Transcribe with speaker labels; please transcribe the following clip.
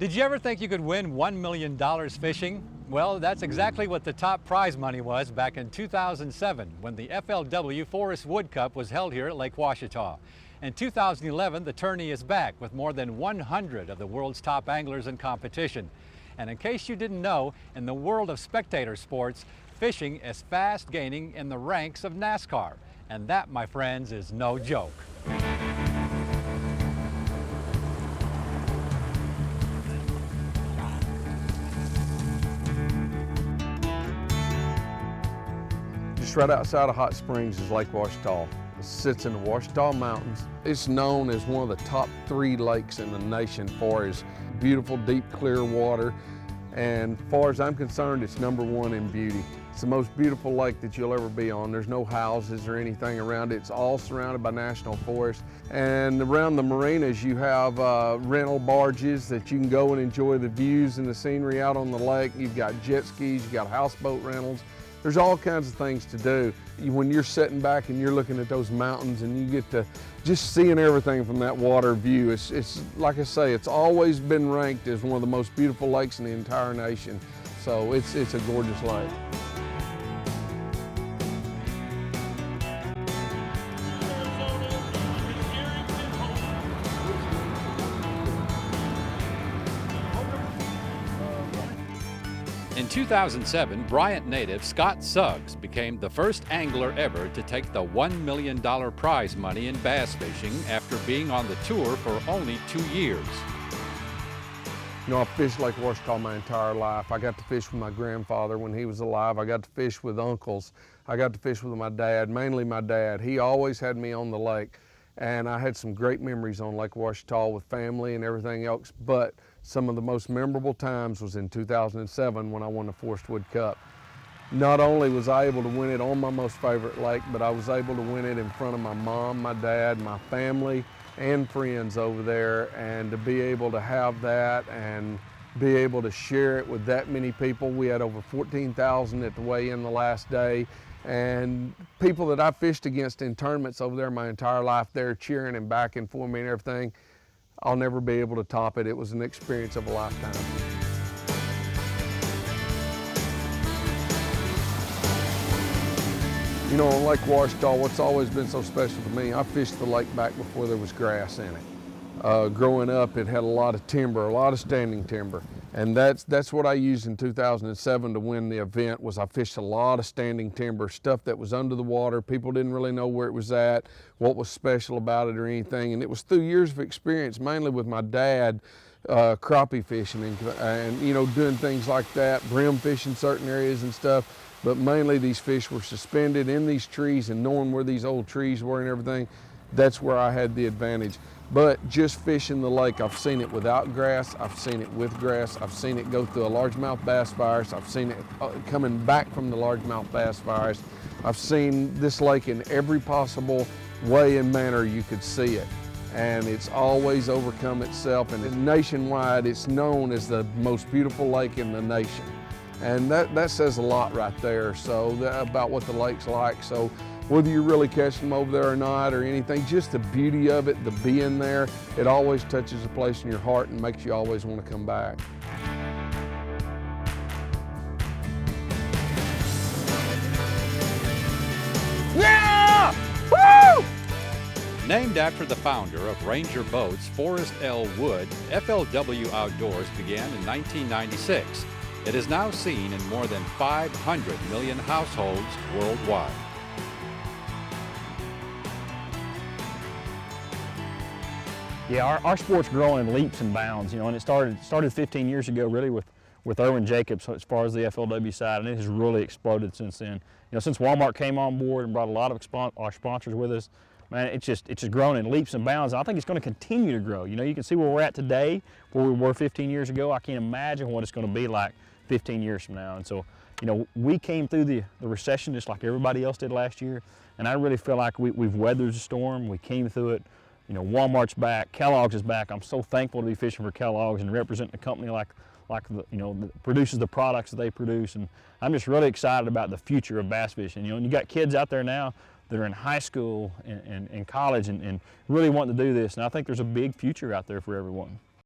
Speaker 1: Did you ever think you could win $1 million fishing? Well, that's exactly what the top prize money was back in 2007 when the FLW Forest Wood Cup was held here at Lake Ouatchita. In 2011, the tourney is back with more than 100 of the world's top anglers in competition. And in case you didn't know, in the world of spectator sports, fishing is fast gaining in the ranks of NASCAR. And that, my friends, is no joke.
Speaker 2: Just right outside of Hot Springs is Lake Ouatchita. It sits in the Ouatchita Mountains. It's known as one of the top 3 lakes in the nation for its beautiful, deep, clear water. And as far as I'm concerned, it's #1 in beauty. It's the most beautiful lake that you'll ever be on. There's no houses or anything around it. It's all surrounded by national forest. And around the marinas, you have rental barges that you can go and enjoy the views and the scenery out on the lake. You've got jet skis, you've got houseboat rentals. There's all kinds of things to do. When you're sitting back and you're looking at those mountains and you get to just seeing everything from that water view, it's like I say, it's always been ranked as one of the most beautiful lakes in the entire nation. So it's a gorgeous lake.
Speaker 1: In 2007, Bryant native Scott Suggs became the first angler ever to take the $1 million prize money in bass fishing after being on the tour for only 2 years.
Speaker 2: You know, I've fished Lake Ouatchita my entire life. I got to fish with my grandfather when he was alive. I got to fish with uncles. I got to fish with my dad, mainly my dad. He always had me on the lake. And I had some great memories on Lake Ouatchita with family and everything else, but some of the most memorable times was in 2007 when I won the Forest Wood Cup. Not only was I able to win it on my most favorite lake, but I was able to win it in front of my mom, my dad, my family, and friends over there, and to be able to have that and be able to share it with that many people. We had over 14,000 at the weigh-in the last day. And people that I fished against in tournaments over there my entire life, they're cheering and backing for me and everything. I'll never be able to top it. It was an experience of a lifetime. You know, on Lake Ouatchita, what's always been so special to me, I fished the lake back before there was grass in it. Growing up, it had a lot of timber, a lot of standing timber. And that's what I used in 2007 to win the event. Was I fished a lot of standing timber, stuff that was under the water. People didn't really know where it was at, what was special about it or anything. And it was through years of experience, mainly with my dad, crappie fishing and you know, doing things like that, brim fishing certain areas and stuff. But mainly these fish were suspended in these trees, and knowing where these old trees were and everything, that's where I had the advantage. But just fishing the lake, I've seen it without grass, I've seen it with grass, I've seen it go through a largemouth bass virus, I've seen it coming back from the largemouth bass virus. I've seen this lake in every possible way and manner you could see it. And it's always overcome itself, and nationwide it's known as the most beautiful lake in the nation. And that says a lot right there, so about what the lake's like. So whether you really catch them over there or not or anything, just the beauty of it, the being there, it always touches a place in your heart and makes you always want to come back.
Speaker 1: Yeah! Woo! Named after the founder of Ranger Boats, Forrest L. Wood, FLW Outdoors began in 1996. It is now seen in more than 500 million households worldwide.
Speaker 3: Yeah, our sport's growing in leaps and bounds, you know, and it started 15 years ago really with Erwin Jacobs as far as the FLW side, and it has really exploded since then. You know, since Walmart came on board and brought a lot of our sponsors with us, man, it's just grown in leaps and bounds, and I think it's going to continue to grow. You know, you can see where we're at today, where we were 15 years ago. I can't imagine what it's going to be like 15 years from now. And so, you know, we came through the recession just like everybody else did last year, and I really feel like we've weathered the storm. We came through it. You know, Walmart's back, Kellogg's is back. I'm so thankful to be fishing for Kellogg's and representing a company like the, you know, that produces the products that they produce. And I'm just really excited about the future of bass fishing. You know, and you got kids out there now that are in high school and college and really wanting to do this. And I think there's a big future out there for everyone.